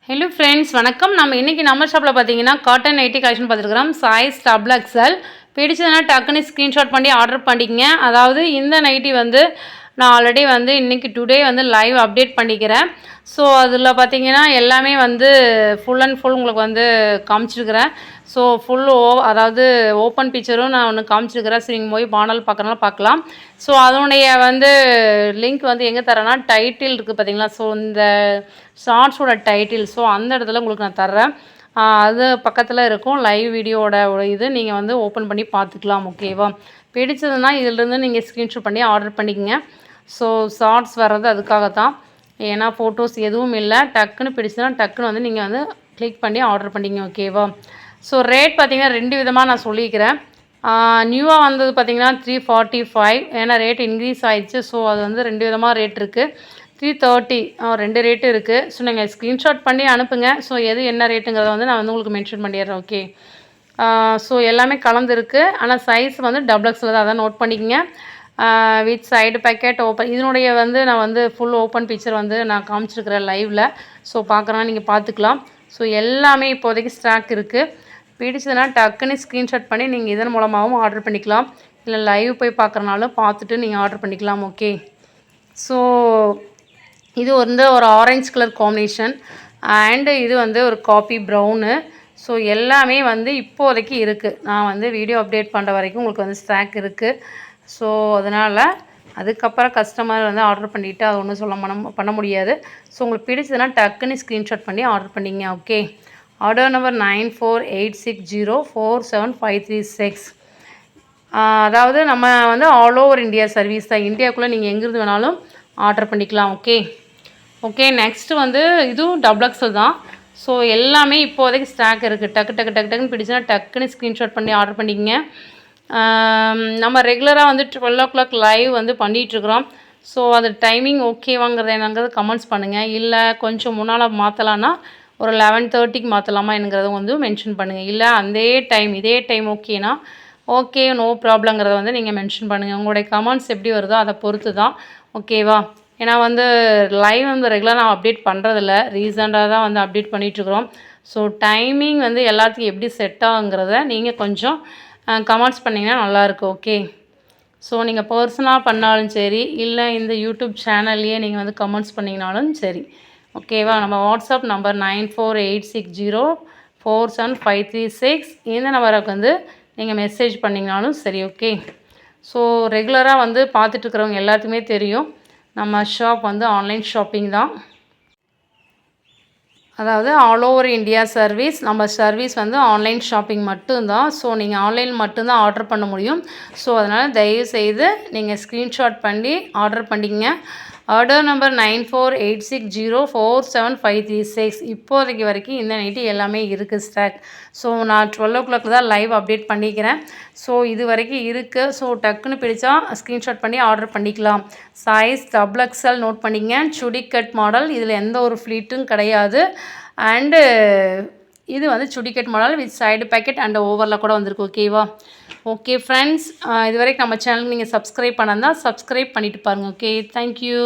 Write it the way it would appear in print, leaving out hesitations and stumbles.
Hello friends வணக்கம். நம்ம இன்றைக்கி நம்ம ஷாப்பில் பார்த்தீங்கன்னா காட்டன் நைட்டி கலெக்ஷன் பார்த்துருக்குறோம். Size double XL. பிடிச்சதுன்னா டக்குன்னு ஸ்க்ரீன்ஷாட் பண்ணி ஆர்டர் பண்ணிக்கங்க. அதாவது இந்த நைட்டி வந்து நான் ஆல்ரெடி வந்து இன்றைக்கி டுடே வந்து லைவ் அப்டேட் பண்ணிக்கிறேன். ஸோ அதில் பார்த்தீங்கன்னா எல்லாமே வந்து ஃபுல் அண்ட் ஃபுல் உங்களுக்கு வந்து காமிச்சிருக்கிறேன். ஸோ அதாவது ஓப்பன் பிக்சரும் நான் ஒன்று காமிச்சிருக்கிறேன். ஸோ நீங்கள் போய் பானல் பார்க்குறனால பார்க்கலாம். ஸோ அதனுடைய வந்து லிங்க் வந்து எங்கே தரேன்னா டைட்டில் இருக்குது பார்த்தீங்களா. ஸோ இந்த ஷார்ட்ஸோட டைட்டில் ஸோ அந்த இடத்துல உங்களுக்கு நான் தர்றேன். அது பக்கத்தில் இருக்கும் லைவ் வீடியோட இது நீங்கள் வந்து ஓப்பன் பண்ணி பார்த்துக்கலாம். ஓகேவா? பிடிச்சதுன்னா இதிலிருந்து நீங்கள் ஸ்க்ரீன்ஷாட் பண்ணி ஆர்டர் பண்ணிக்கங்க. ஸோ ஷார்ட்ஸ் வர்றது அதுக்காக தான். ஏன்னா ஃபோட்டோஸ் எதுவும் இல்லை. டக்குன்னு பிடிச்சதுன்னா டக்குன்னு வந்து நீங்கள் வந்து கிளிக் பண்ணி ஆர்டர் பண்ணிங்க. ஓகேவா? ஸோ ரேட் பார்த்திங்கன்னா 2 விதமாக நான் சொல்லிக்கிறேன். நியூவாக வந்தது பார்த்திங்கன்னா 345. ஏன்னா ரேட் இன்க்ரீஸ் ஆகிடுச்சு. ஸோ அது வந்து 2 விதமாக ரேட் இருக்குது. 330 2 ரேட்டு இருக்குது. ஸோ நீங்கள் ஸ்க்ரீன்ஷாட் பண்ணி அனுப்புங்க. ஸோ எது என்ன ரேட்டுங்கிறத வந்து நான் வந்து உங்களுக்கு மென்ஷன் பண்ணிடுறேன். ஓகே. ஸோ எல்லாமே கலந்துருக்கு. ஆனால் சைஸ் வந்து டபுள் எக்ஸில் தான். அதை நோட் பண்ணிக்கங்க. With side packet open. இதனுடைய வந்து நான் வந்து ஃபுல் ஓப்பன் பிக்சர் வந்து நான் காமிச்சிருக்கிறேன் லைவில். ஸோ பார்க்குறேன்னா நீங்கள் பார்த்துக்கலாம். ஸோ எல்லாமே இப்போதைக்கு ஸ்டாக் இருக்குது. பிடிச்சதுன்னா டக்குன்னு ஸ்க்ரீன்ஷாட் பண்ணி நீங்கள் இதன் மூலமாகவும் ஆர்டர் பண்ணிக்கலாம். இல்லை லைவ் போய் பார்க்குறனாலும் பார்த்துட்டு நீங்கள் ஆர்டர் பண்ணிக்கலாம். ஓகே. ஸோ இது வந்து ஒரு ஆரஞ்சு கலர் காம்பினேஷன் அண்டு இது வந்து ஒரு காப்பி ப்ரௌனு. ஸோ எல்லாமே வந்து இப்போதைக்கு இருக்குது. நான் வந்து வீடியோ அப்டேட் பண்ணுற வரைக்கும் உங்களுக்கு வந்து ஸ்டாக் இருக்குது. ஸோ அதனால் அதுக்கப்புறம் கஸ்டமர் வந்து ஆர்டர் பண்ணிவிட்டு அது ஒன்றும் பண்ண முடியாது. ஸோ உங்களுக்கு பிடிச்சதுன்னா டக்குன்னு ஸ்க்ரீன்ஷாட் பண்ணி ஆர்டர் பண்ணிங்க. ஓகே. Order number 9486047536. அதாவது நம்ம வந்து ஆல் ஓவர் இந்தியா சர்வீஸ் தான். இந்தியாவுக்குள்ளே நீங்கள் எங்கேருந்து வேணாலும் ஆர்டர் பண்ணிக்கலாம். ஓகே. நெக்ஸ்ட்டு வந்து இதுவும் டபுள் எக்ஸல் தான். ஸோ எல்லாமே இப்போதைக்கு ஸ்டாக் இருக்குது. டக்குன்னு பிடிச்சுன்னா டக்குன்னு ஸ்க்ரீன்ஷாட் பண்ணி ஆர்டர் பண்ணிக்கங்க. நம்ம ரெகுலராக வந்து 12 o'clock லைவ் வந்து பண்ணிகிட்ருக்குறோம். ஸோ அது டைமிங் ஓகேவாங்கிறது என்னங்கிறது கமெண்ட்ஸ் பண்ணுங்கள். இல்லை கொஞ்சம் முன்னால் மாற்றலான்னா ஒரு 11:30க்கு மாற்றலாமா என்னங்கிறத வந்து மென்ஷன் பண்ணுங்கள். இல்லை இதே டைம் ஓகேனா ஓகே நோ ப்ராப்ளங்கிறத வந்து நீங்கள் மென்ஷன் பண்ணுங்கள். உங்களுடைய கமெண்ட்ஸ் எப்படி வருதோ அதை பொறுத்து தான். ஓகேவா? ஏன்னா வந்து லைவ் வந்து ரெகுலராக நான் அப்டேட் பண்ணுறதில்ல. ரீசெண்டாக தான் வந்து அப்டேட் பண்ணிகிட்ருக்குறோம். ஸோ டைமிங் வந்து எல்லாத்துக்கும் எப்படி செட் ஆகுங்கிறத நீங்கள் கொஞ்சம் கமெண்ட்ஸ் பண்ணிங்கன்னா நல்லாயிருக்கும். ஓகே. ஸோ நீங்கள் பர்சனலாக பண்ணாலும் சரி, இல்லை இந்த யூடியூப் சேனல்லையே நீங்கள் வந்து கமெண்ட்ஸ் பண்ணிங்கனாலும் சரி. ஓகேவா? நம்ம வாட்ஸ்அப் நம்பர் 9486047536 இந்த நம்பருக்கு வந்து நீங்கள் மெசேஜ் பண்ணிங்கனாலும் சரி. ஓகே. ஸோ ரெகுலராக வந்து பார்த்துட்ருக்குறவங்க எல்லாத்துக்குமே தெரியும் நம்ம ஷாப் வந்து ஆன்லைன் ஷாப்பிங் தான். அதாவது ஆல் ஓவர் இந்தியா சர்வீஸ். நம்ம சர்வீஸ் வந்து ஆன்லைன் ஷாப்பிங் மட்டும்தான். ஸோ நீங்கள் ஆன்லைன் மட்டும்தான் ஆர்டர் பண்ண முடியும். ஸோ அதனால் தயவுசெய்து நீங்கள் ஸ்க்ரீன்ஷாட் பண்ணி ஆர்டர் பண்ணிக்கங்க. Order number 9486047536. இப்போதைக்கு வரைக்கும் இந்த நைட்டு எல்லாமே இருக்குது ஸ்டாக். ஸோ நான் 12 o'clock தான் லைவ் அப்டேட் பண்ணிக்கிறேன். ஸோ இது வரைக்கும் இருக்குது. ஸோ டக்குன்னு பிடிச்சா ஸ்க்ரீன்ஷாட் பண்ணி ஆர்டர் பண்ணிக்கலாம். சைஸ் டபுள் எக்ஸ்எல் நோட் பண்ணிங்க. Chudi cut model. இதில் எந்த ஒரு ஃப்ளீட்டும் கிடையாது. அண்டு இது வந்து chudi cut model with side pocket and ஓவரில் கூட வந்திருக்கு. ஓகேவா? ஓகே ஃப்ரெண்ட்ஸ், இது வரைக்கும் நம்ம சேனலுக்கு நீங்கள் சப்ஸ்கிரைப் பண்ணால் சப்ஸ்கிரைப் பண்ணிவிட்டு பாருங்கள். ஓகே. தேங்க்யூ.